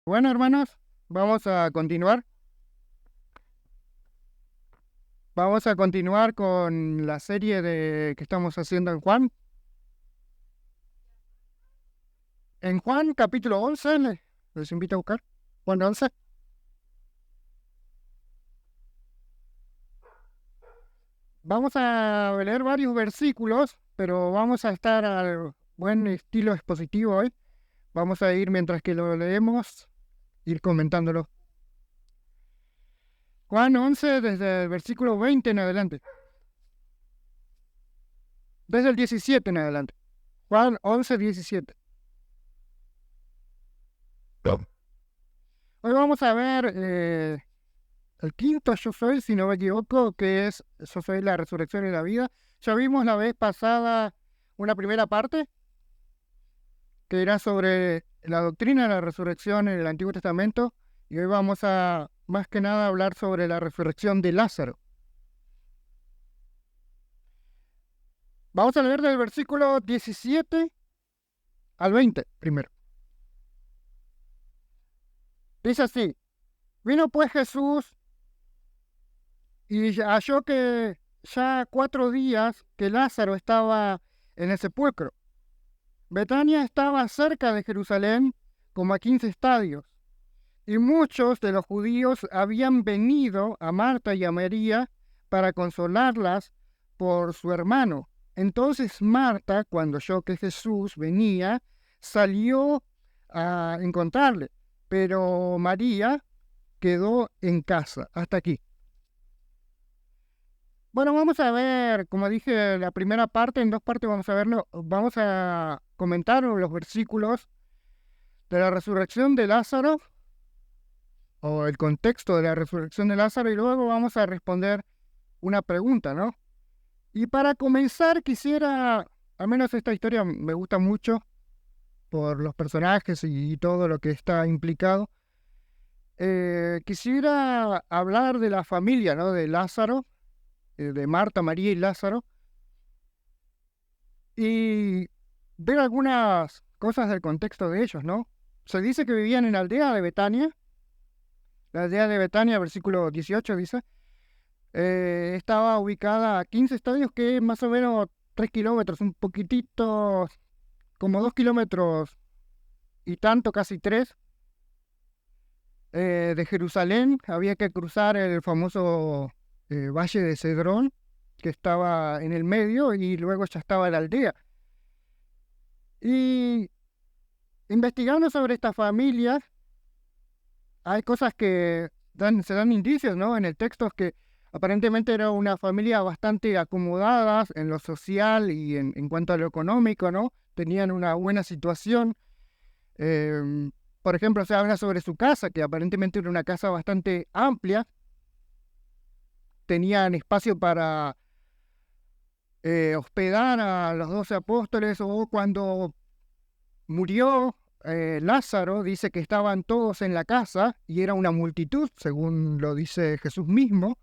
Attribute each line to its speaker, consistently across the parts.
Speaker 1: Bueno, hermanos, vamos a continuar. Vamos a continuar con la serie que estamos haciendo en Juan. En Juan, capítulo 11, les invito a buscar. Juan 11. Vamos a leer varios versículos, pero vamos a estar al buen estilo expositivo hoy. Vamos a ir, mientras que lo leemos, ir comentándolo. Juan 11, desde el versículo 20 en adelante. Desde el 17 en adelante. Juan 11, 17. Hoy vamos a ver el quinto yo soy, si no me equivoco, que es yo soy la resurrección y la vida. Ya vimos la vez pasada una primera parte que era sobre la doctrina de la resurrección en el Antiguo Testamento, y hoy vamos a más que nada hablar sobre la resurrección de Lázaro. Vamos a leer del versículo 17 al 20 primero. Dice así: vino pues Jesús y halló que ya 4 días que Lázaro estaba en el sepulcro. Betania estaba cerca de Jerusalén, como a 15 estadios, y muchos de los judíos habían venido a Marta y a María para consolarlas por su hermano. Entonces Marta, cuando oyó que Jesús venía, salió a encontrarle, pero María quedó en casa. Hasta aquí. Bueno, vamos a ver, como dije, la primera parte, en 2 partes vamos a verlo. Vamos a comentar los versículos de la resurrección de Lázaro, o el contexto de la resurrección de Lázaro, y luego vamos a responder una pregunta, ¿no? Y para comenzar quisiera, al menos esta historia me gusta mucho por los personajes y todo lo que está implicado, quisiera hablar de la familia, ¿no? De Lázaro, de Marta, María y Lázaro, y ver algunas cosas del contexto de ellos, ¿no? Se dice que vivían en la aldea de Betania. La aldea de Betania, versículo 18 dice, estaba ubicada a 15 estadios, que es más o menos 3 kilómetros, un poquitito, como 2 kilómetros y tanto, casi 3, de Jerusalén. Había que cruzar el famoso Valle de Cedrón, que estaba en el medio, y luego ya estaba la aldea. Y investigando sobre esta familia, hay cosas que se dan indicios, ¿no? En el texto, que aparentemente era una familia bastante acomodada en lo social y en cuanto a lo económico, ¿no? Tenían una buena situación. Por ejemplo, se habla sobre su casa, que aparentemente era una casa bastante amplia. Tenían espacio para hospedar a los 12 apóstoles, o cuando murió Lázaro, dice que estaban todos en la casa y era una multitud, según lo dice Jesús mismo.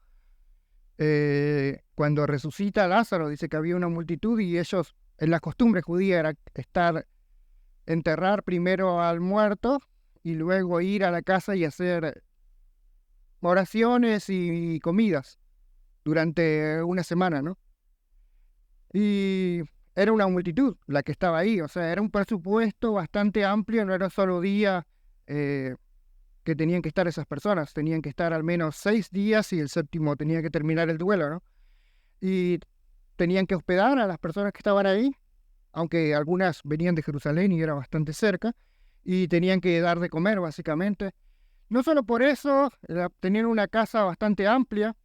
Speaker 1: Cuando resucita Lázaro, dice que había una multitud, y ellos, en la costumbre judía, era enterrar primero al muerto y luego ir a la casa y hacer oraciones y comidas durante una semana, ¿no? Y era una multitud la que estaba ahí, o sea, era un presupuesto bastante amplio, no era solo día que tenían que estar esas personas, tenían que estar al menos 6 días, y el séptimo tenía que terminar el duelo, ¿no? Y tenían que hospedar a las personas que estaban ahí, aunque algunas venían de Jerusalén y era bastante cerca, y tenían que dar de comer, básicamente. No solo por eso, tenían una casa bastante amplia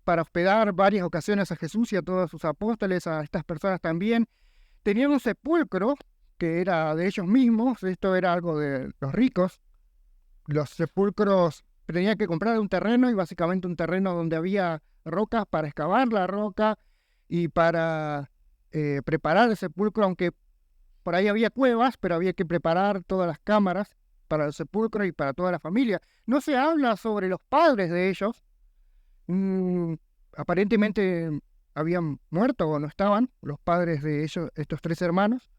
Speaker 1: para hospedar varias ocasiones a Jesús y a todos sus apóstoles, a estas personas también. Tenían un sepulcro que era de ellos mismos. Esto era algo de los ricos. Los sepulcros tenían que comprar un terreno, y básicamente un terreno donde había rocas para excavar la roca y para preparar el sepulcro, aunque por ahí había cuevas, pero había que preparar todas las cámaras para el sepulcro y para toda la familia. No se habla sobre los padres de ellos. Aparentemente habían muerto o no estaban los padres de ellos, estos 3 hermanos.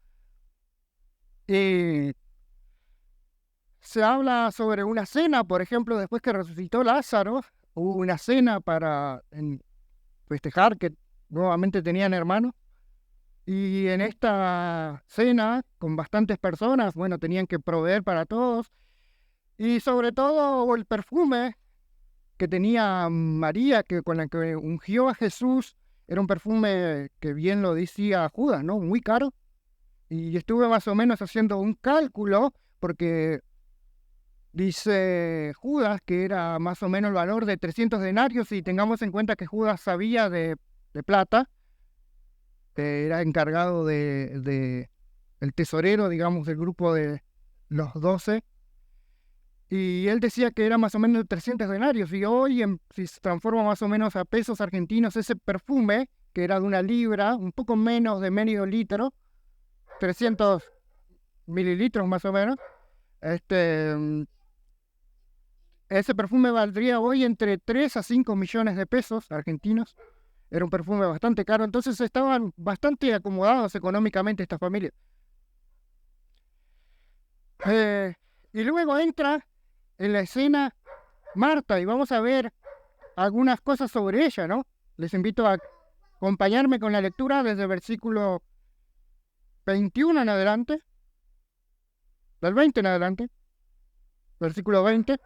Speaker 1: se habla sobre una cena, por ejemplo, después que resucitó Lázaro, hubo una cena para festejar que nuevamente tenían hermanos. Y en esta cena, con bastantes personas, bueno, tenían que proveer para todos. Y sobre todo el perfume que tenía María, que con la que ungió a Jesús, era un perfume que bien lo decía Judas, ¿no? Muy caro. Y estuve más o menos haciendo un cálculo, porque dice Judas que era más o menos el valor de 300 denarios, y tengamos en cuenta que Judas sabía de plata, era encargado de el tesorero, digamos, del grupo de los 12, y él decía que era más o menos 300 denarios, y hoy, si se transforma más o menos a pesos argentinos, ese perfume, que era de 1 libra, un poco menos de medio litro, 300 mililitros más o menos, ese perfume valdría hoy entre 3 a 5 millones de pesos argentinos. Era un perfume bastante caro, entonces estaban bastante acomodados económicamente esta familia. Y luego entra en la escena Marta, y vamos a ver algunas cosas sobre ella, ¿no? Les invito a acompañarme con la lectura desde el versículo 21 en adelante, del 20 en adelante, versículo 20.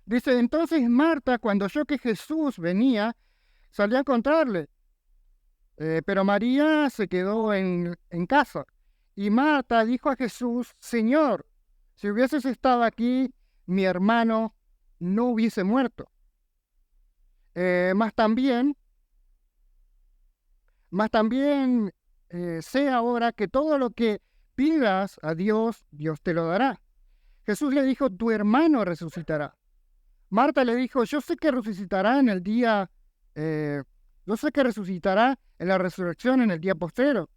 Speaker 1: Dice: entonces Marta, cuando oyó que Jesús venía, salió a encontrarle, pero María se quedó en casa. Y Marta dijo a Jesús: Señor, si hubieses estado aquí, mi hermano no hubiese muerto. Más también sé ahora que todo lo que pidas a Dios, Dios te lo dará. Jesús le dijo: tu hermano resucitará. Marta le dijo: yo sé que resucitará en el día, yo sé que resucitará en la resurrección en el día postero.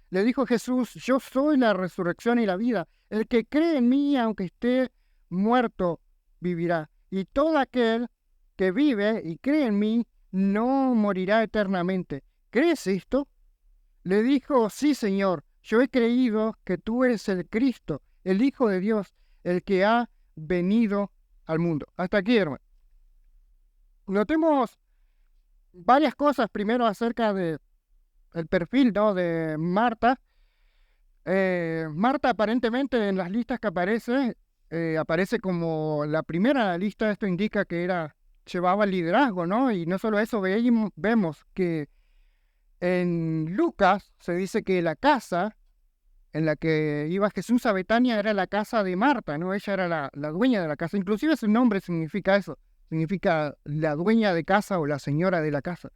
Speaker 1: Le dijo Jesús: yo soy la resurrección y la vida. El que cree en mí, aunque esté muerto, vivirá. Y todo aquel que vive y cree en mí, no morirá eternamente. ¿Crees esto? Le dijo: sí, Señor, yo he creído que tú eres el Cristo, el Hijo de Dios, el que ha venido al mundo. Hasta aquí, hermano. Notemos varias cosas primero acerca de el perfil, ¿no?, de Marta. Marta, aparentemente, en las listas que aparece como la primera en la lista. Esto indica que llevaba el liderazgo, ¿no? Y no solo eso, vemos que en Lucas se dice que la casa en la que iba Jesús a Betania era la casa de Marta, ¿no? Ella era la dueña de la casa. Inclusive su nombre significa eso, significa la dueña de casa o la señora de la casa.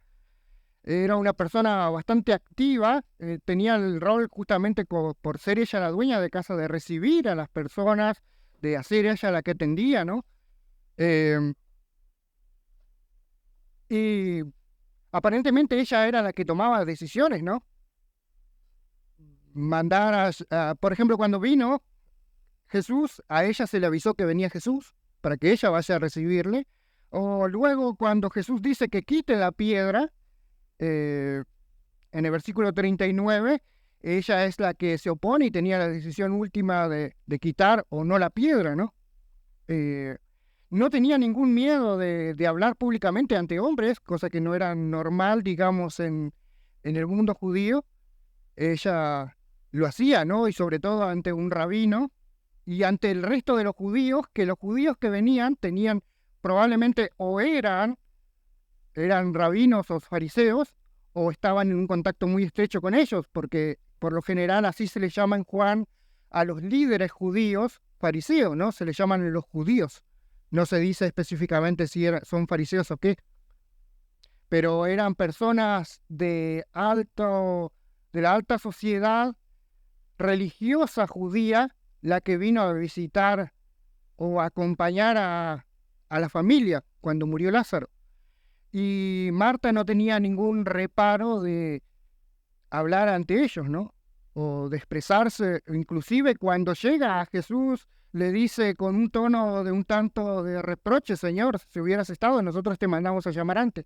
Speaker 1: Era una persona bastante activa, tenía el rol justamente por ser ella la dueña de casa, de recibir a las personas, de hacer ella la que atendía, ¿no? Y aparentemente ella era la que tomaba decisiones, ¿no? Mandar por ejemplo, cuando vino Jesús, a ella se le avisó que venía Jesús para que ella vaya a recibirle. O luego, cuando Jesús dice que quite la piedra, en el versículo 39, ella es la que se opone y tenía la decisión última de quitar o no la piedra, ¿no? No tenía ningún miedo de hablar públicamente ante hombres, cosa que no era normal, digamos, en el mundo judío. Ella lo hacía, ¿no? Y sobre todo ante un rabino y ante el resto de los judíos, que los judíos que venían tenían probablemente o eran rabinos o fariseos, o estaban en un contacto muy estrecho con ellos, porque por lo general así se les llama en Juan a los líderes judíos fariseos, ¿no? Se les llaman los judíos. No se dice específicamente si son fariseos o qué, pero eran personas de la alta sociedad religiosa judía, la que vino a visitar o a acompañar a la familia cuando murió Lázaro. Y Marta no tenía ningún reparo de hablar ante ellos, ¿no? O de expresarse. Inclusive cuando llega a Jesús, le dice con un tono de un tanto de reproche: Señor, si hubieras estado, nosotros te mandamos a llamar antes.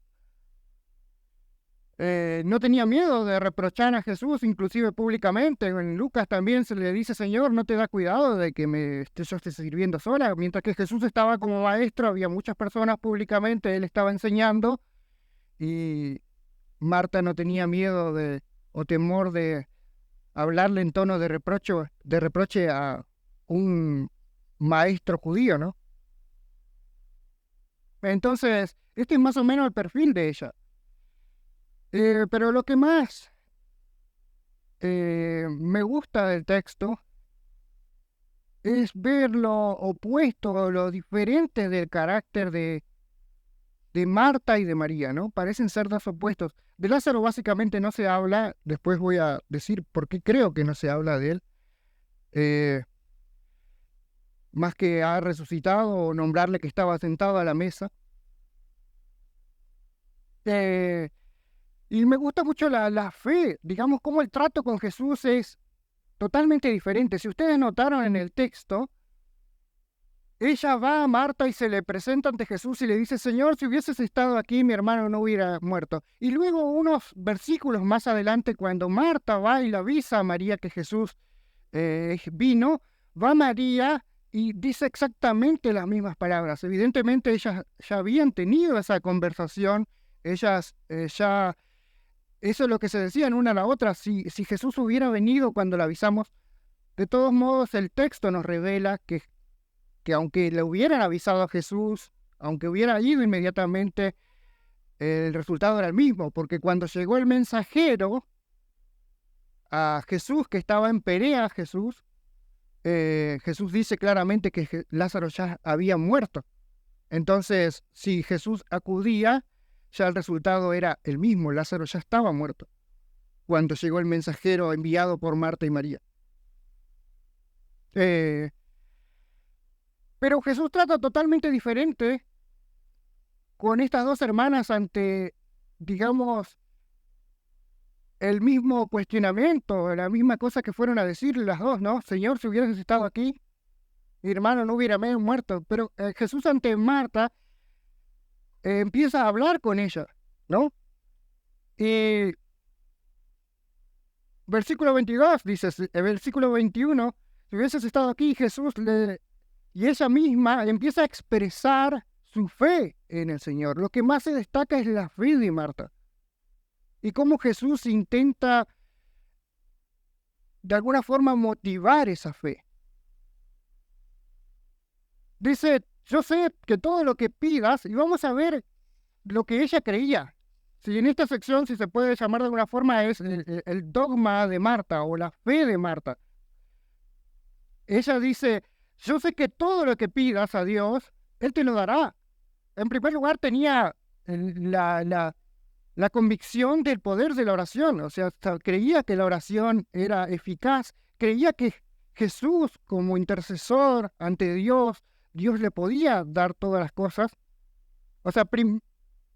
Speaker 1: no tenía miedo de reprochar a Jesús, inclusive públicamente. En Lucas también se le dice, Señor, no te da cuidado de que yo esté sirviendo sola. Mientras que Jesús estaba como maestro, había muchas personas públicamente, él estaba enseñando y Marta no tenía miedo o temor de hablarle en tono de reproche a un maestro judío, ¿no? Entonces, este es más o menos el perfil de ella. Pero lo que más me gusta del texto es ver lo opuesto, lo diferente del carácter de Marta y de María, ¿no? Parecen ser dos opuestos. De Lázaro básicamente no se habla, después voy a decir por qué creo que no se habla de él, más que ha resucitado o nombrarle que estaba sentado a la mesa. Y me gusta mucho la fe, digamos, cómo el trato con Jesús es totalmente diferente. Si ustedes notaron en el texto, ella va a Marta y se le presenta ante Jesús y le dice, Señor, si hubieses estado aquí, mi hermano no hubiera muerto. Y luego unos versículos más adelante, cuando Marta va y le avisa a María que Jesús vino, va María y dice exactamente las mismas palabras. Evidentemente ellas ya habían tenido esa conversación, ellas ya... Eso es lo que se decían una a la otra. Si Jesús hubiera venido cuando le avisamos, de todos modos el texto nos revela que aunque le hubieran avisado a Jesús, aunque hubiera ido inmediatamente, el resultado era el mismo, porque cuando llegó el mensajero a Jesús, que estaba en Perea, Jesús dice claramente que Lázaro ya había muerto. Entonces, si Jesús acudía, ya el resultado era el mismo, Lázaro ya estaba muerto, cuando llegó el mensajero enviado por Marta y María. Pero Jesús trata totalmente diferente con estas dos hermanas ante, digamos, el mismo cuestionamiento, la misma cosa que fueron a decirle las dos, ¿no? Señor, si hubieras estado aquí, mi hermano no hubiera muerto. Pero Jesús ante Marta empieza a hablar con ella, ¿no? Y versículo 22 dice, versículo 21, si hubieses estado aquí, Jesús y ella misma empieza a expresar su fe en el Señor. Lo que más se destaca es la fe de Marta. Y cómo Jesús intenta de alguna forma motivar esa fe. Dice, yo sé que todo lo que pidas, y vamos a ver lo que ella creía. Si en esta sección, si se puede llamar de alguna forma, es el dogma de Marta o la fe de Marta. Ella dice, yo sé que todo lo que pidas a Dios, Él te lo dará. En primer lugar, tenía la convicción del poder de la oración. O sea, creía que la oración era eficaz. Creía que Jesús, como intercesor ante Dios, Dios le podía dar todas las cosas. O sea,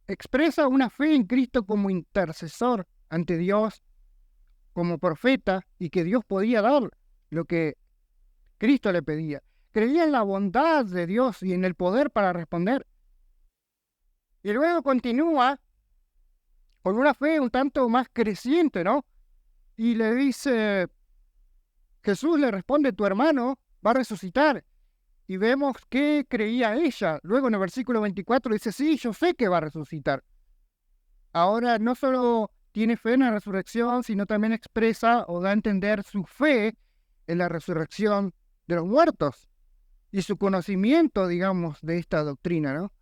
Speaker 1: expresa una fe en Cristo como intercesor ante Dios, como profeta, y que Dios podía dar lo que Cristo le pedía. Creía en la bondad de Dios y en el poder para responder. Y luego continúa con una fe un tanto más creciente, ¿no? Y le dice, Jesús le responde, tu hermano va a resucitar. Y vemos que creía ella. Luego en el versículo 24 dice, sí, yo sé que va a resucitar. Ahora no solo tiene fe en la resurrección, sino también expresa o da a entender su fe en la resurrección de los muertos y su conocimiento, digamos, de esta doctrina, ¿no?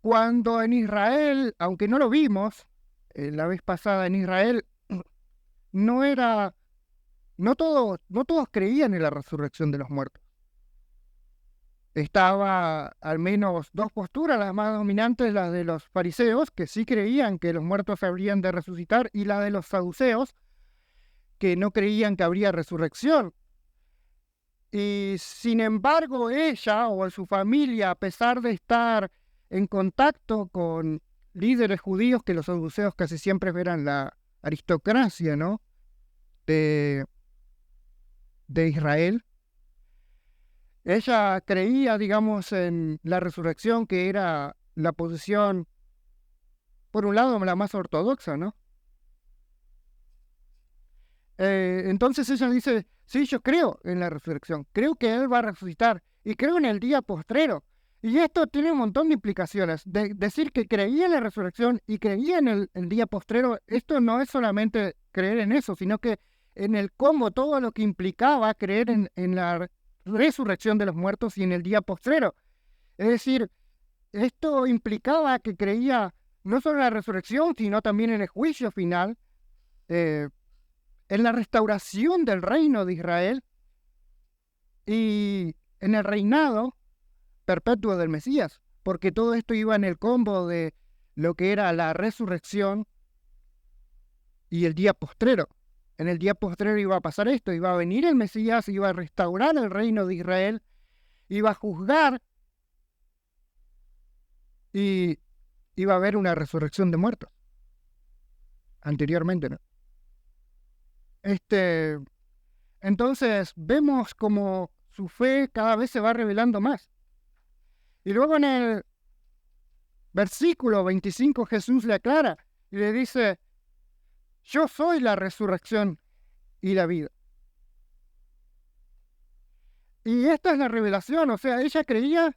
Speaker 1: Cuando en Israel, aunque no lo vimos la vez pasada en Israel, no todos creían en la resurrección de los muertos. Estaba al menos dos posturas, las más dominantes, las de los fariseos, que sí creían que los muertos habrían de resucitar, y la de los saduceos, que no creían que habría resurrección. Y sin embargo, ella o su familia, a pesar de estar en contacto con líderes judíos, que los saduceos casi siempre eran la aristocracia, ¿no? de Israel, ella creía, digamos, en la resurrección, que era la posición, por un lado, la más ortodoxa, ¿no? Entonces ella dice, sí, yo creo en la resurrección, creo que Él va a resucitar y creo en el día postrero. Y esto tiene un montón de implicaciones. Decir que creía en la resurrección y creía en el día postrero, esto no es solamente creer en eso, sino que en el cómo, todo lo que implicaba creer en la resurrección de los muertos y en el día postrero. Es decir, esto implicaba que creía no solo en la resurrección, sino también en el juicio final, eh, en la restauración del reino de Israel y en el reinado perpetuo del Mesías, porque todo esto iba en el combo de lo que era la resurrección y el día postrero. En el día postrero iba a pasar esto, iba a venir el Mesías, iba a restaurar el reino de Israel, iba a juzgar y iba a haber una resurrección de muertos. Anteriormente, ¿no? Entonces vemos como su fe cada vez se va revelando más. Y luego en el versículo 25 Jesús le aclara y le dice, yo soy la resurrección y la vida. Y esta es la revelación, o sea, ella creía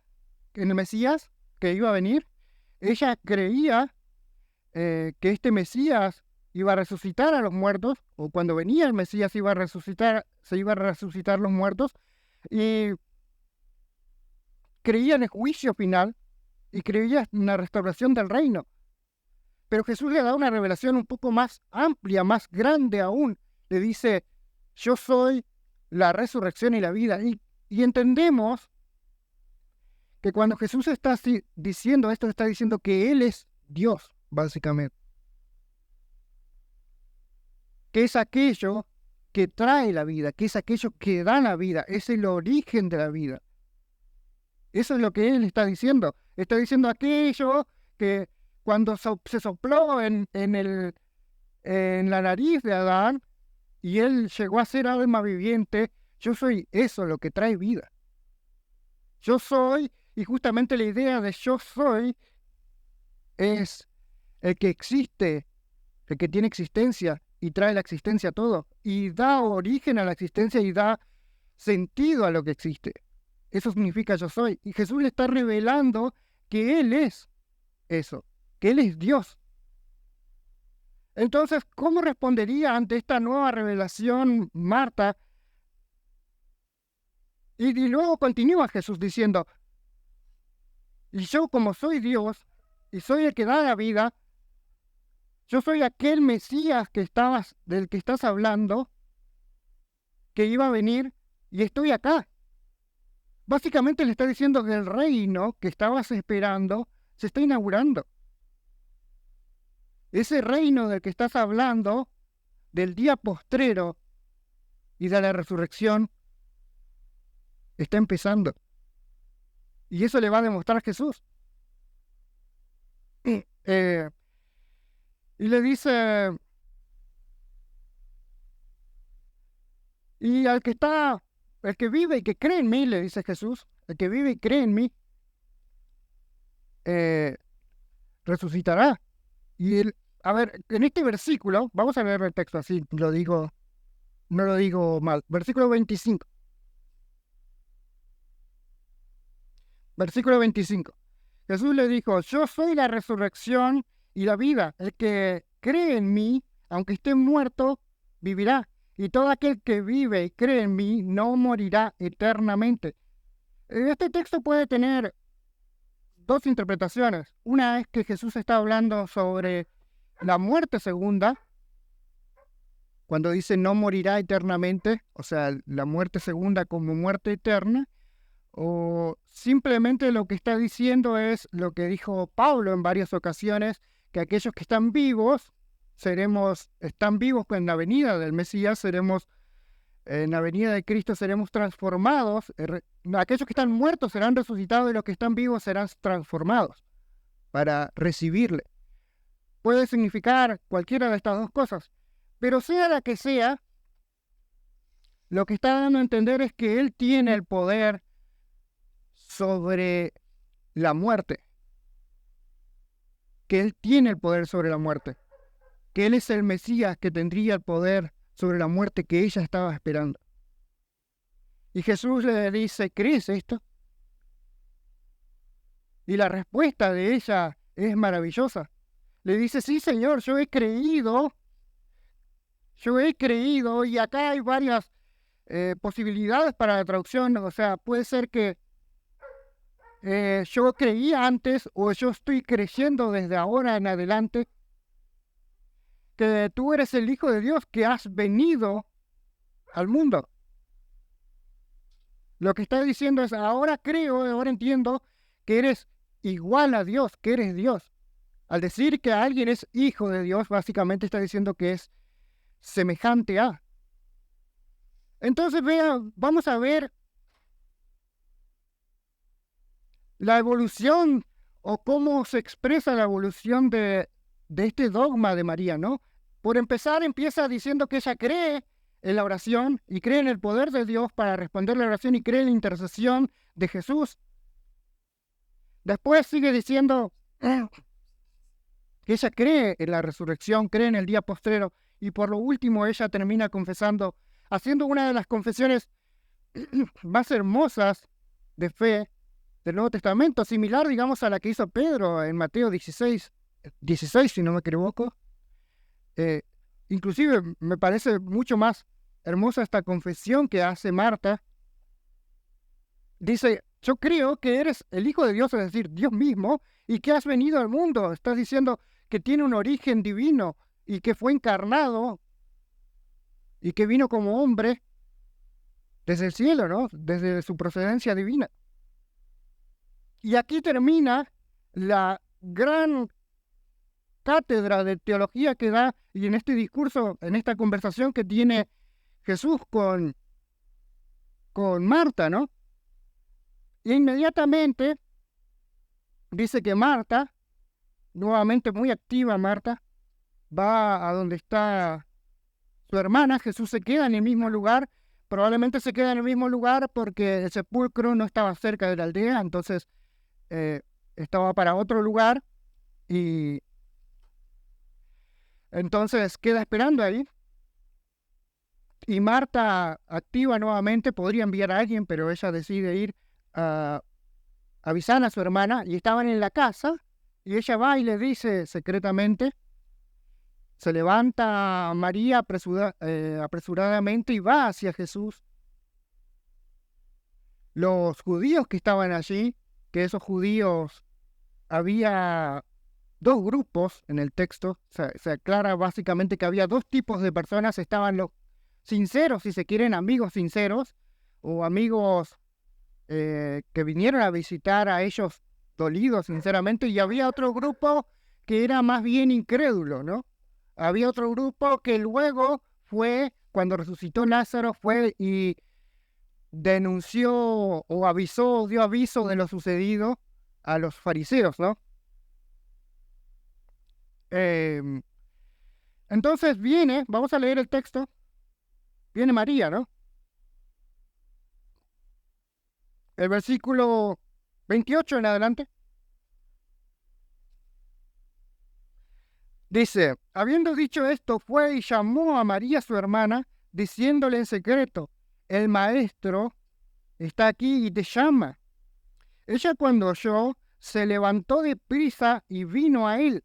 Speaker 1: en el Mesías que iba a venir, ella creía que este Mesías iba a resucitar a los muertos, o cuando venía el Mesías se iba a resucitar los muertos, y creía en el juicio final, y creía en la restauración del reino. Pero Jesús le da una revelación un poco más amplia, más grande aún. Le dice, yo soy la resurrección y la vida. Y entendemos que cuando Jesús está diciendo esto, está diciendo que Él es Dios, básicamente. Que es aquello que trae la vida, que es aquello que da la vida, es el origen de la vida. Eso es lo que Él está diciendo. Está diciendo aquello que cuando se sopló en la nariz de Adán y él llegó a ser alma viviente, yo soy eso, lo que trae vida. Yo soy, y justamente la idea de yo soy es el que existe, el que tiene existencia y trae la existencia a todo, y da origen a la existencia y da sentido a lo que existe. Eso significa yo soy. Y Jesús le está revelando que Él es eso, que Él es Dios. Entonces, ¿cómo respondería ante esta nueva revelación Marta? Y luego continúa Jesús diciendo, y yo como soy Dios, y soy el que da la vida, yo soy aquel Mesías del que estás hablando, que iba a venir, y estoy acá. Básicamente le está diciendo que el reino que estabas esperando se está inaugurando. Ese reino del que estás hablando, del día postrero y de la resurrección, está empezando. Y eso le va a demostrar Jesús. Y le dice, y el que vive y que cree en mí, le dice Jesús, el que vive y cree en mí, resucitará. Y a ver, en este versículo, vamos a leer el texto así, no lo digo mal. Versículo 25. Versículo 25. Jesús le dijo, yo soy la resurrección y la vida. El que cree en mí, aunque esté muerto, vivirá. Y todo aquel que vive y cree en mí no morirá eternamente. Este texto puede tener dos interpretaciones. Una es que Jesús está hablando sobre la muerte segunda, cuando dice no morirá eternamente, o sea, la muerte segunda como muerte eterna, o simplemente lo que está diciendo es lo que dijo Pablo en varias ocasiones, que aquellos que están vivos, están vivos en la venida del Mesías, en la venida de Cristo seremos transformados, aquellos que están muertos serán resucitados y los que están vivos serán transformados para recibirle. Puede significar cualquiera de estas dos cosas, pero sea la que sea, lo que está dando a entender es que Él tiene el poder sobre la muerte, que Él tiene el poder sobre la muerte, que Él es el Mesías que tendría el poder sobre la muerte que ella estaba esperando. Y Jesús le dice, ¿crees esto? Y la respuesta de ella es maravillosa. Le dice, sí, Señor, yo he creído, y acá hay varias posibilidades para la traducción. O sea, puede ser que yo creía antes o yo estoy creyendo desde ahora en adelante que tú eres el Hijo de Dios que has venido al mundo. Lo que está diciendo es, ahora creo, ahora entiendo que eres igual a Dios, que eres Dios. Al decir que alguien es hijo de Dios, básicamente está diciendo que es semejante a. Entonces, vamos a ver la evolución o cómo se expresa la evolución de este dogma de María, ¿no? Por empezar, empieza diciendo que ella cree en la oración y cree en el poder de Dios para responder la oración y cree en la intercesión de Jesús. Después sigue diciendo que ella cree en la resurrección, cree en el día postrero, y por lo último ella termina confesando, haciendo una de las confesiones más hermosas de fe del Nuevo Testamento, similar, digamos, a la que hizo Pedro en Mateo 16, si no me equivoco. Inclusive me parece mucho más hermosa esta confesión que hace Marta. Dice, yo creo que eres el Hijo de Dios, es decir, Dios mismo, y que has venido al mundo. Estás diciendo que tiene un origen divino y que fue encarnado y que vino como hombre desde el cielo, ¿no? Desde su procedencia divina. Y aquí termina la gran cátedra de teología que da, y en este discurso, en esta conversación que tiene Jesús con Marta, ¿no? Y inmediatamente dice que Marta, nuevamente muy activa Marta, va a donde está su hermana. Jesús se queda en el mismo lugar, probablemente se queda en el mismo lugar porque el sepulcro no estaba cerca de la aldea, entonces estaba para otro lugar, y entonces queda esperando ahí. Y Marta activa nuevamente, podría enviar a alguien, pero ella decide ir a avisar a su hermana, y estaban en la casa, y ella va y le dice secretamente. Se levanta María apresuradamente y va hacia Jesús. Los judíos que estaban allí, que esos judíos, había dos grupos en el texto, se aclara básicamente que había dos tipos de personas. Estaban los sinceros, si se quieren, amigos sinceros, o amigos que vinieron a visitar a ellos dolidos sinceramente, y había otro grupo que era más bien incrédulo, ¿no? Había otro grupo que luego fue, cuando resucitó Lázaro, fue y denunció o avisó, dio aviso de lo sucedido a los fariseos, ¿no? Entonces vamos a leer el texto, viene María, ¿no? El versículo 28 en adelante. Dice, habiendo dicho esto, fue y llamó a María su hermana, diciéndole en secreto, el maestro está aquí y te llama. Ella, cuando oyó, se levantó de prisa y vino a él.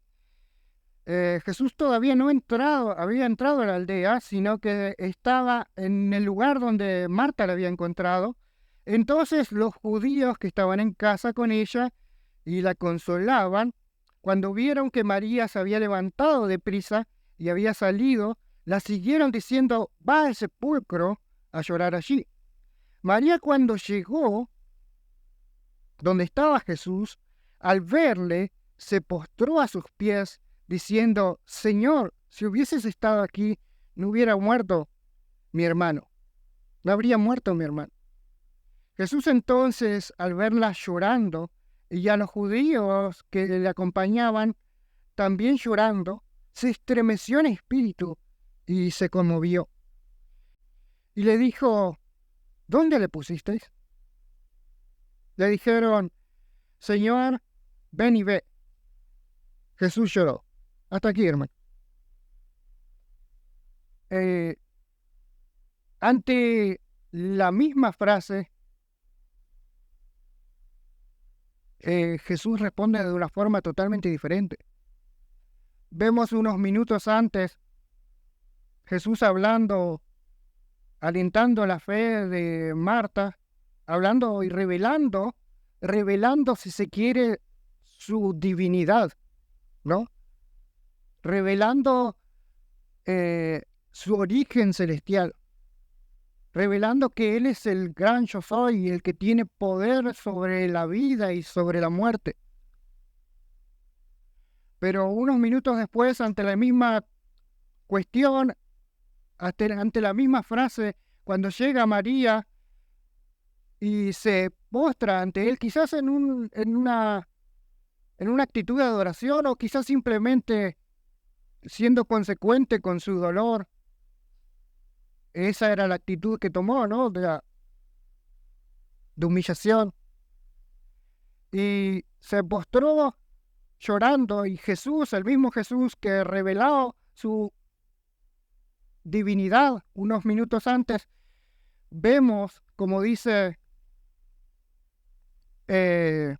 Speaker 1: Jesús todavía no había entrado a la aldea, sino que estaba en el lugar donde Marta la había encontrado. Entonces los judíos que estaban en casa con ella y la consolaban, cuando vieron que María se había levantado de prisa y había salido, la siguieron diciendo, va al sepulcro a llorar allí. María, cuando llegó donde estaba Jesús, al verle, se postró a sus pies, diciendo, Señor, si hubieses estado aquí, no hubiera muerto mi hermano. No habría muerto mi hermano. Jesús entonces, al verla llorando, y a los judíos que le acompañaban también llorando, se estremeció en espíritu y se conmovió. Y le dijo, ¿dónde le pusisteis? Le dijeron, Señor, ven y ve. Jesús lloró. Hasta aquí, hermano. ante la misma frase, Jesús responde de una forma totalmente diferente. Vemos unos minutos antes Jesús hablando, alentando la fe de Marta, hablando y revelando, si se quiere, su divinidad, ¿no? Revelando su origen celestial, revelando que Él es el gran yo soy, el que tiene poder sobre la vida y sobre la muerte. Pero unos minutos después, ante la misma cuestión, ante la misma frase, cuando llega María y se postra ante Él, quizás en una actitud de adoración o quizás simplemente siendo consecuente con su dolor. Esa era la actitud que tomó, ¿no? De humillación. Y se postró llorando, y Jesús, el mismo Jesús que reveló su divinidad unos minutos antes, vemos, como dice el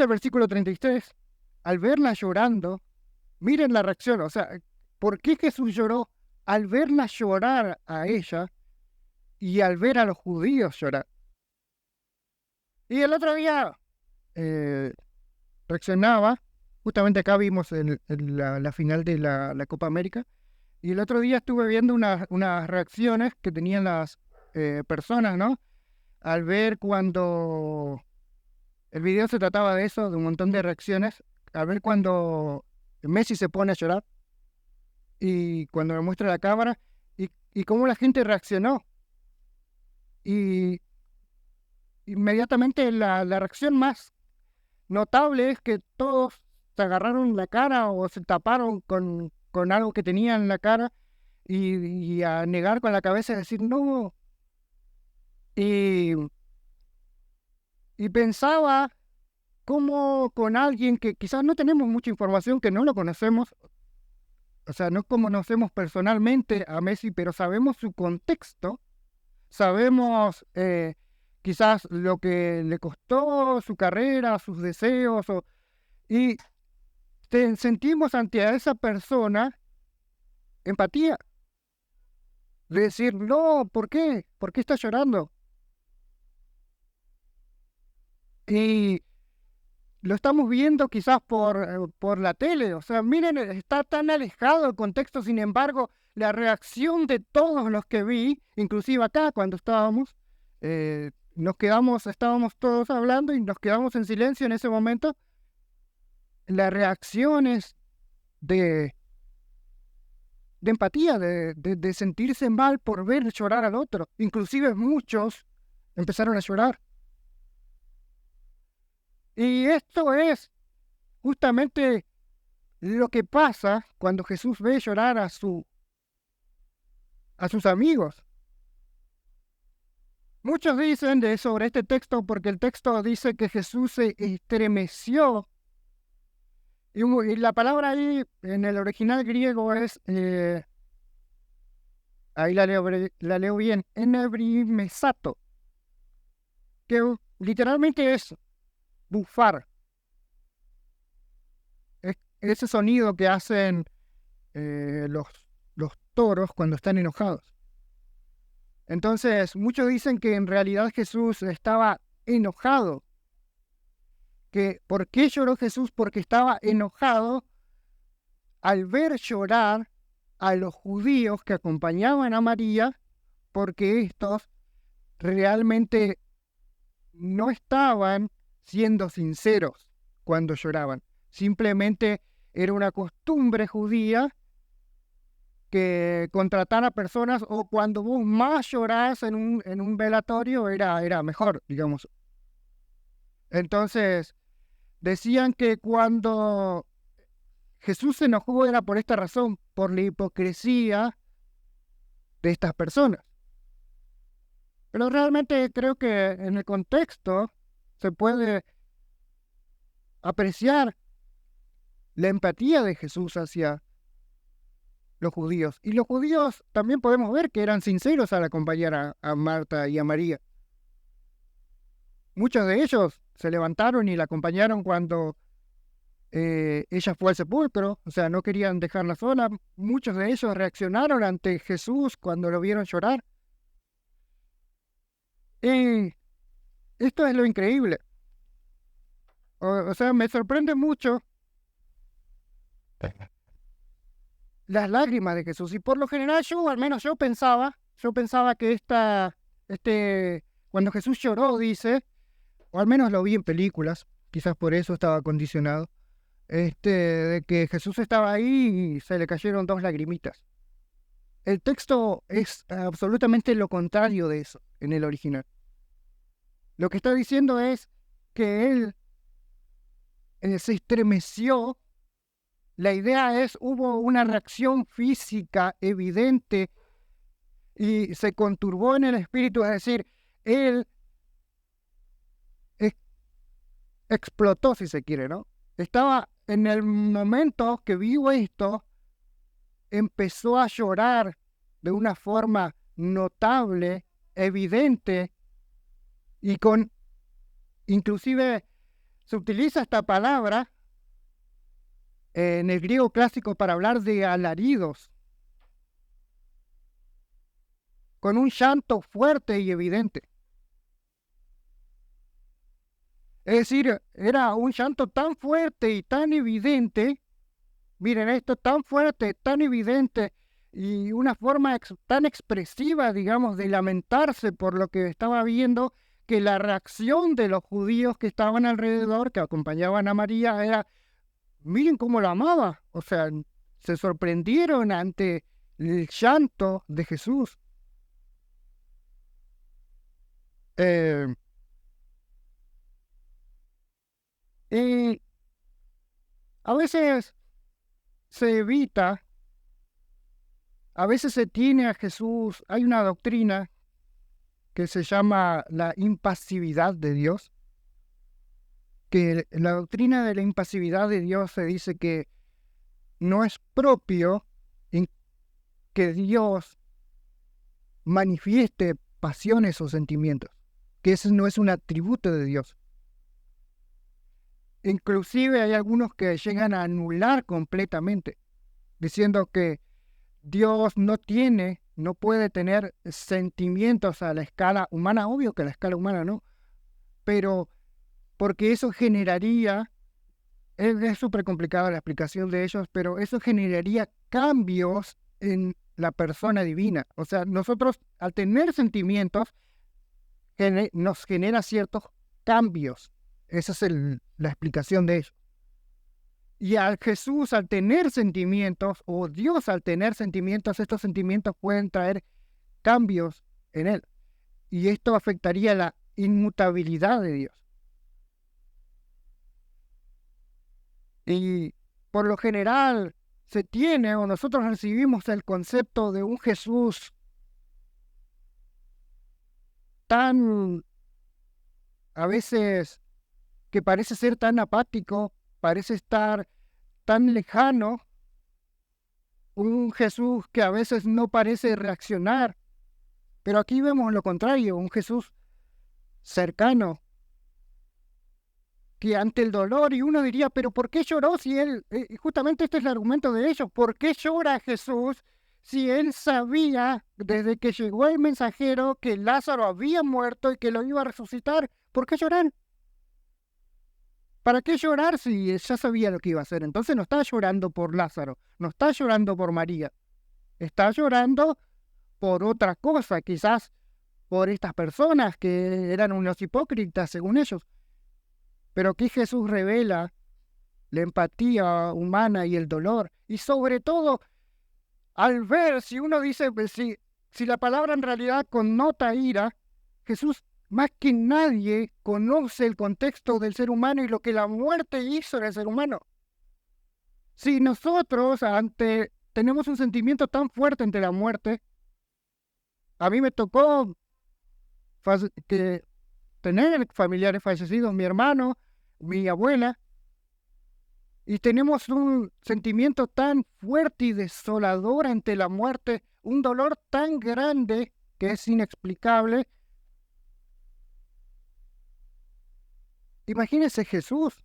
Speaker 1: versículo 33, al verla llorando, miren la reacción, o sea, ¿por qué Jesús lloró? Al verla llorar a ella y al ver a los judíos llorar. Y el otro día reaccionaba, justamente acá vimos la final de la Copa América, y el otro día estuve viendo unas reacciones que tenían las personas, ¿no? Al ver cuando el video se trataba de eso, de un montón de reacciones, al ver cuando Messi se pone a llorar y cuando le muestra la cámara y cómo la gente reaccionó. Y inmediatamente la reacción más notable es que todos se agarraron la cara o se taparon con algo que tenían en la cara y a negar con la cabeza y decir no. Y pensaba cómo con alguien que quizás no tenemos mucha información, que no lo conocemos, o sea, no conocemos personalmente a Messi, pero sabemos su contexto, sabemos quizás lo que le costó su carrera, sus deseos, y sentimos ante esa persona empatía. De decir, no, ¿por qué? ¿Por qué está llorando? Y lo estamos viendo quizás por la tele, o sea, miren, está tan alejado el contexto, sin embargo, la reacción de todos los que vi, inclusive acá cuando estábamos todos hablando y nos quedamos en silencio en ese momento, las reacciones de empatía, de sentirse mal por ver llorar al otro, inclusive muchos empezaron a llorar. Y esto es justamente lo que pasa cuando Jesús ve llorar a sus amigos. Muchos dicen sobre este texto porque el texto dice que Jesús se estremeció. Y la palabra ahí en el original griego es, ahí la leo bien, enebrimesato, que literalmente es bufar. Es ese sonido que hacen los toros cuando están enojados. Entonces, muchos dicen que en realidad Jesús estaba enojado. ¿Por qué lloró Jesús? Porque estaba enojado al ver llorar a los judíos que acompañaban a María, porque estos realmente no estaban siendo sinceros cuando lloraban. Simplemente era una costumbre judía que contratar a personas, o cuando vos más llorás en un velatorio era mejor, digamos. Entonces, decían que cuando Jesús se enojó era por esta razón, por la hipocresía de estas personas. Pero realmente creo que en el contexto se puede apreciar la empatía de Jesús hacia los judíos. Y los judíos también podemos ver que eran sinceros al acompañar a Marta y a María. Muchos de ellos se levantaron y la acompañaron cuando ella fue al sepulcro, o sea, no querían dejarla sola. Muchos de ellos reaccionaron ante Jesús cuando lo vieron llorar. Y esto es lo increíble. O sea, me sorprende mucho las lágrimas de Jesús. Y por lo general al menos yo pensaba que cuando Jesús lloró, dice, o al menos lo vi en películas, quizás por eso estaba condicionado, de que Jesús estaba ahí y se le cayeron 2 lagrimitas. El texto es absolutamente lo contrario de eso en el original. Lo que está diciendo es que él se estremeció. La idea es, hubo una reacción física evidente y se conturbó en el espíritu, es decir, él explotó, si se quiere, ¿no? Estaba en el momento que vio esto, empezó a llorar de una forma notable, evidente, y inclusive se utiliza esta palabra en el griego clásico para hablar de alaridos, con un llanto fuerte y evidente. Es decir, era un llanto tan fuerte y tan evidente, miren esto, tan fuerte, tan evidente, y una forma tan expresiva, digamos, de lamentarse por lo que estaba viendo, que la reacción de los judíos que estaban alrededor, que acompañaban a María, era: miren cómo la amaba. O sea, se sorprendieron ante el llanto de Jesús. Y a veces se evita, a veces se tiene a Jesús, hay una doctrina que se llama la impasividad de Dios, que la doctrina de la impasividad de Dios se dice que no es propio que Dios manifieste pasiones o sentimientos, que ese no es un atributo de Dios. Inclusive hay algunos que llegan a anular completamente, diciendo que Dios no puede tener sentimientos a la escala humana. Obvio que a la escala humana no, pero porque eso generaría, es súper complicada la explicación de ellos, pero eso generaría cambios en la persona divina. O sea, nosotros al tener sentimientos nos genera ciertos cambios. Esa es la explicación de ellos. Y al Jesús, al tener sentimientos, o Dios al tener sentimientos, estos sentimientos pueden traer cambios en él. Y esto afectaría la inmutabilidad de Dios. Y por lo general se tiene, o nosotros recibimos el concepto de un Jesús tan, a veces, que parece ser tan apático, parece estar tan lejano, un Jesús que a veces no parece reaccionar, pero aquí vemos lo contrario, un Jesús cercano, que ante el dolor, y uno diría, pero ¿por qué lloró si él, justamente este es el argumento de ellos, ¿por qué llora Jesús si él sabía desde que llegó el mensajero que Lázaro había muerto y que lo iba a resucitar? ¿Por qué llorar? ¿Para qué llorar si ya sabía lo que iba a hacer? Entonces no está llorando por Lázaro, no está llorando por María, está llorando por otra cosa, quizás por estas personas que eran unos hipócritas según ellos. Pero aquí Jesús revela la empatía humana y el dolor. Y sobre todo, al ver, si uno dice, pues, si la palabra en realidad connota ira, Jesús más que nadie conoce el contexto del ser humano y lo que la muerte hizo en el ser humano. Si nosotros tenemos un sentimiento tan fuerte ante la muerte, a mí me tocó tener familiares fallecidos, mi hermano, mi abuela, y tenemos un sentimiento tan fuerte y desolador ante la muerte, un dolor tan grande que es inexplicable. Imagínense Jesús.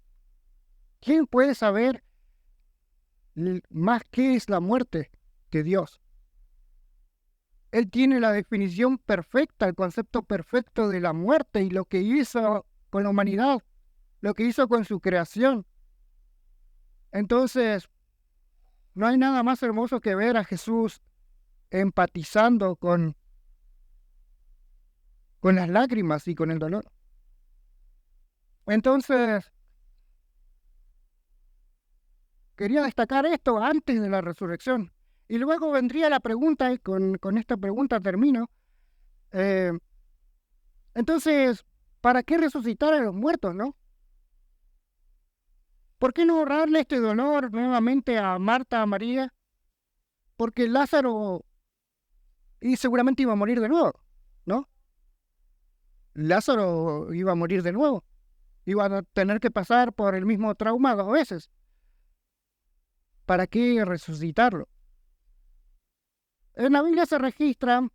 Speaker 1: ¿Quién puede saber más qué es la muerte que Dios? Él tiene la definición perfecta, el concepto perfecto de la muerte y lo que hizo con la humanidad, lo que hizo con su creación. Entonces, no hay nada más hermoso que ver a Jesús empatizando con las lágrimas y con el dolor. Entonces, quería destacar esto antes de la resurrección. Y luego vendría la pregunta, y con esta pregunta termino. Entonces, ¿para qué resucitar a los muertos, no? ¿Por qué no ahorrarle este dolor nuevamente a Marta, a María? Porque Lázaro y seguramente iba a morir de nuevo, ¿no? Lázaro iba a morir de nuevo. Iba a tener que pasar por el mismo trauma 2 veces. ¿Para qué resucitarlo? En la Biblia se registran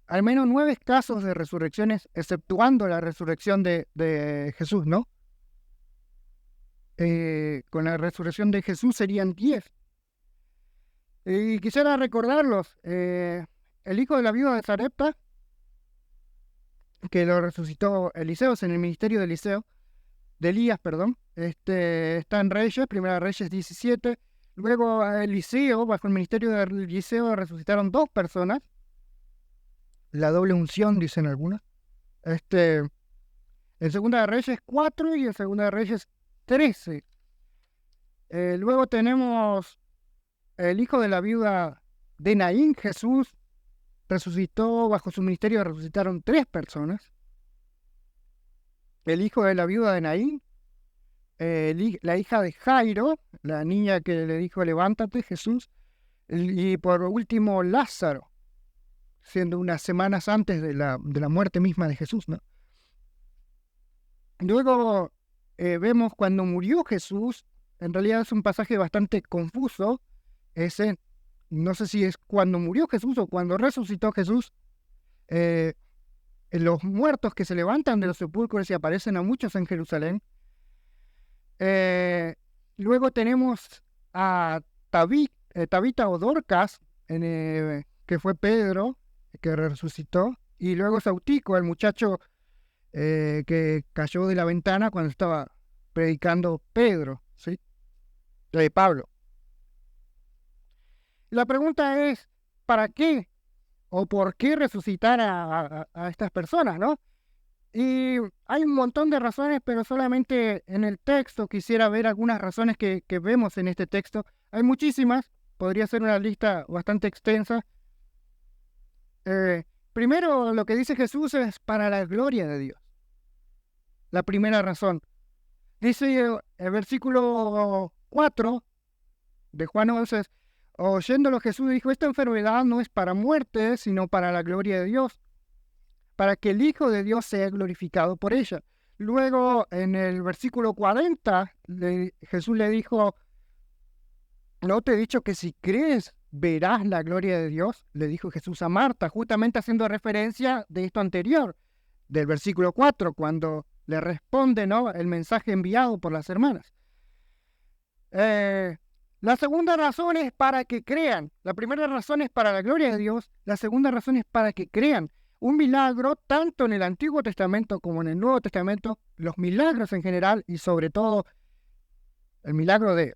Speaker 1: al menos 9 casos de resurrecciones, exceptuando la resurrección de Jesús, ¿no? Con la resurrección de Jesús serían 10. Y quisiera recordarlos. El hijo de la viuda de Sarepta, que lo resucitó Eliseos en el ministerio de Elías, está en Reyes, Primera Reyes 17. Luego a Eliseo, bajo el ministerio de Eliseo, resucitaron 2 personas. La doble unción, dicen algunos. En Segunda de Reyes 4 y en Segunda de Reyes 13. Luego tenemos el hijo de la viuda de Naín, Jesús, resucitó, bajo su ministerio resucitaron 3 personas. El hijo de la viuda de Naín, la hija de Jairo, la niña que le dijo levántate, Jesús, y por último Lázaro, siendo unas semanas antes de la muerte misma de Jesús, ¿no? Luego vemos cuando murió Jesús, en realidad es un pasaje bastante confuso, no sé si es cuando murió Jesús o cuando resucitó Jesús, los muertos que se levantan de los sepulcros y aparecen a muchos en Jerusalén. Luego tenemos a Tabita o Dorcas, que fue Pedro, que resucitó, y luego Sautico, el muchacho que cayó de la ventana cuando estaba predicando Pedro, ¿sí? Pablo. La pregunta es, ¿para qué o por qué resucitar a estas personas, no? Y hay un montón de razones, pero solamente en el texto quisiera ver algunas razones que vemos en este texto. Hay muchísimas, podría ser una lista bastante extensa. Primero, lo que dice Jesús es para la gloria de Dios. La primera razón. Dice el versículo 4 de Juan 11, oyéndolo Jesús dijo, esta enfermedad no es para muerte, sino para la gloria de Dios, para que el Hijo de Dios sea glorificado por ella. Luego, en el versículo 40, Jesús le dijo, ¿no te he dicho que si crees verás la gloria de Dios? Le dijo Jesús a Marta, justamente haciendo referencia de esto anterior, del versículo 4, cuando le responde, ¿no?, el mensaje enviado por las hermanas. La segunda razón es para que crean. La primera razón es para la gloria de Dios. La segunda razón es para que crean. Un milagro, tanto en el Antiguo Testamento como en el Nuevo Testamento, los milagros en general y sobre todo el milagro de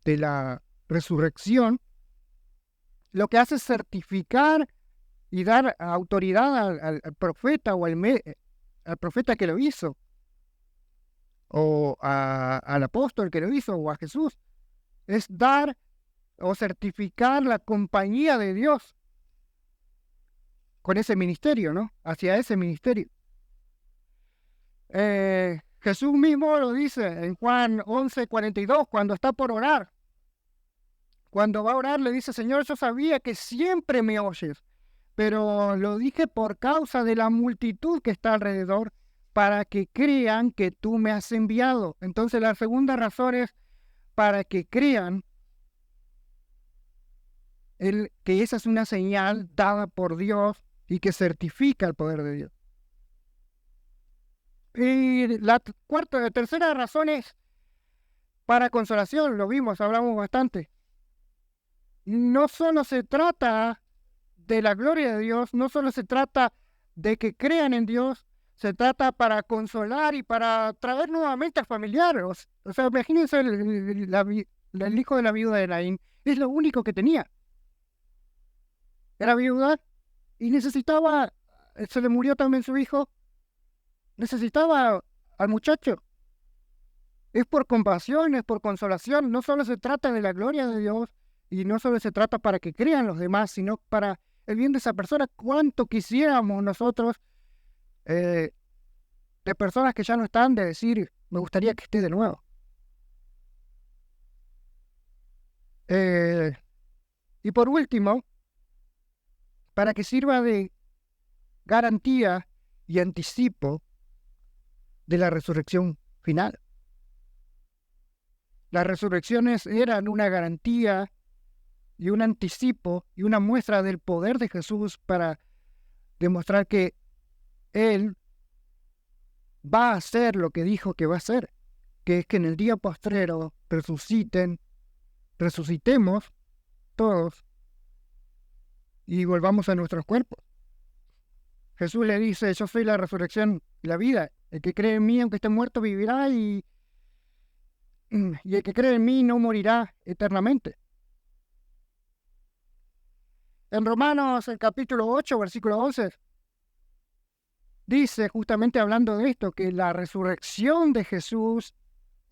Speaker 1: la resurrección, lo que hace es certificar y dar autoridad al profeta o al profeta que lo hizo, o al apóstol que lo hizo, o a Jesús. Es dar o certificar la compañía de Dios con ese ministerio, ¿no? Hacia ese ministerio. Jesús mismo lo dice en Juan 11:42, cuando está por orar. Cuando va a orar le dice, Señor, yo sabía que siempre me oyes, pero lo dije por causa de la multitud que está alrededor, para que crean que tú me has enviado. Entonces la segunda razón es para que crean que esa es una señal dada por Dios y que certifica el poder de Dios. Y la tercera razón es para consolación, lo vimos, hablamos bastante. No solo se trata de la gloria de Dios, no solo se trata de que crean en Dios, se trata para consolar y para traer nuevamente al familiar. O sea, imagínense el hijo de la viuda de Naín, es lo único que tenía. Era viuda y necesitaba, se le murió también su hijo, necesitaba al muchacho. Es por compasión, es por consolación. No solo se trata de la gloria de Dios y no solo se trata para que crean los demás, sino para el bien de esa persona. ¿Cuánto quisiéramos nosotros de personas que ya no están, de decir, me gustaría que esté de nuevo? Y por último, para que sirva de garantía y anticipo de la resurrección final. Las resurrecciones eran una garantía y un anticipo y una muestra del poder de Jesús para demostrar que Él va a hacer lo que dijo que va a hacer, que es que en el día postrero resucitemos todos y volvamos a nuestros cuerpos. Jesús le dice, yo soy la resurrección y la vida. El que cree en mí, aunque esté muerto, vivirá y el que cree en mí no morirá eternamente. En Romanos, el capítulo 8, versículo 11, dice, justamente hablando de esto, que la resurrección de Jesús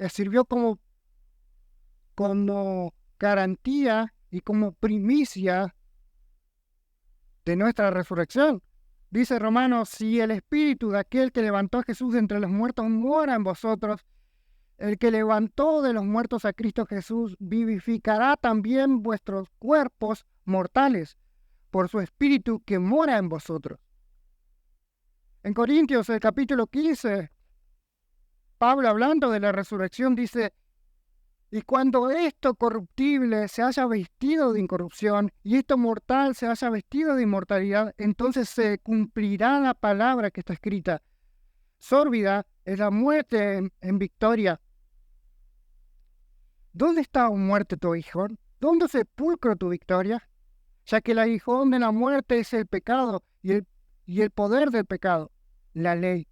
Speaker 1: sirvió como garantía y como primicia de nuestra resurrección. Dice Romanos, si el espíritu de aquel que levantó a Jesús de entre los muertos mora en vosotros, el que levantó de los muertos a Cristo Jesús vivificará también vuestros cuerpos mortales por su espíritu que mora en vosotros. En Corintios, el capítulo 15, Pablo, hablando de la resurrección, dice, y cuando esto corruptible se haya vestido de incorrupción y esto mortal se haya vestido de inmortalidad, entonces se cumplirá la palabra que está escrita. Sórbida es la muerte en victoria. ¿Dónde está, oh muerte, tu aguijón? ¿Dónde sepulcro tu victoria? Ya que el aguijón de la muerte es el pecado y el poder del pecado, la ley.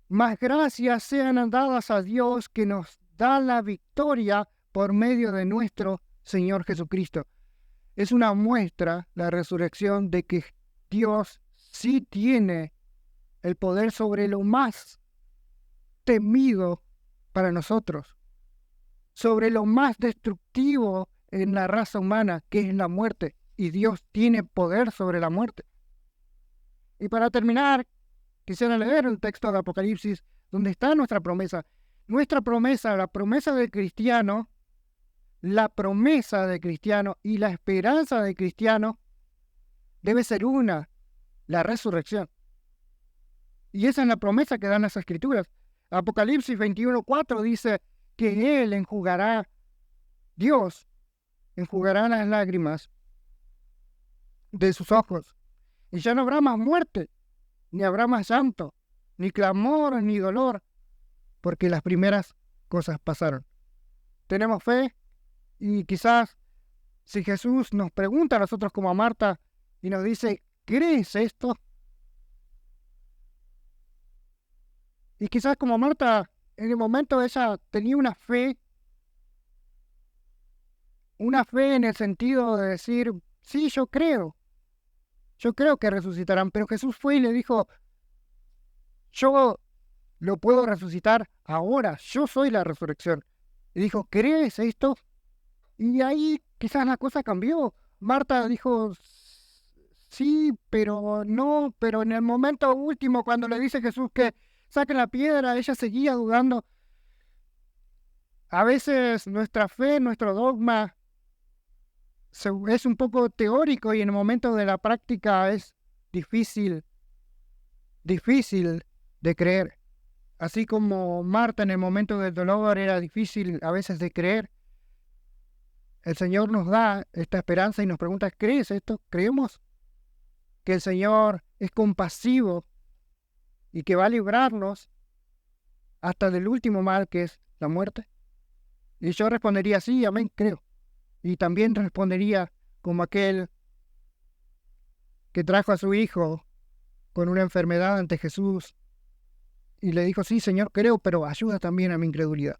Speaker 1: Mas gracias sean dadas a Dios que nos da la victoria por medio de nuestro Señor Jesucristo. Es una muestra, la resurrección, de que Dios sí tiene el poder sobre lo más temido para nosotros, sobre lo más destructivo en la raza humana, que es la muerte, y Dios tiene poder sobre la muerte. Y para terminar, quisiera leer el texto de Apocalipsis, donde está nuestra promesa. Nuestra promesa, la promesa del cristiano y la esperanza del cristiano debe ser una, la resurrección. Y esa es la promesa que dan las Escrituras. Apocalipsis 21:4 dice que Él Dios enjugará las lágrimas de sus ojos. Y ya no habrá más muerte, ni habrá más llanto, ni clamor, ni dolor, porque las primeras cosas pasaron. Tenemos fe y quizás si Jesús nos pregunta a nosotros como a Marta y nos dice, ¿crees esto? Y quizás como Marta, en el momento ella tenía una fe en el sentido de decir, sí, yo creo que resucitarán, pero Jesús fue y le dijo, yo lo puedo resucitar ahora, yo soy la resurrección. Y dijo, ¿crees esto? Y ahí quizás la cosa cambió. Marta dijo, sí, pero no, pero en el momento último, cuando le dice Jesús que saquen la piedra, ella seguía dudando. A veces nuestra fe, nuestro dogma es un poco teórico y en el momento de la práctica es difícil de creer. Así como Marta en el momento del dolor era difícil a veces de creer, el Señor nos da esta esperanza y nos pregunta, ¿crees esto? ¿Creemos que el Señor es compasivo y que va a librarnos hasta del último mal, que es la muerte? Y yo respondería, sí, amén, creo. Y también respondería como aquel que trajo a su hijo con una enfermedad ante Jesús y le dijo, sí, Señor, creo, pero ayuda también a mi incredulidad.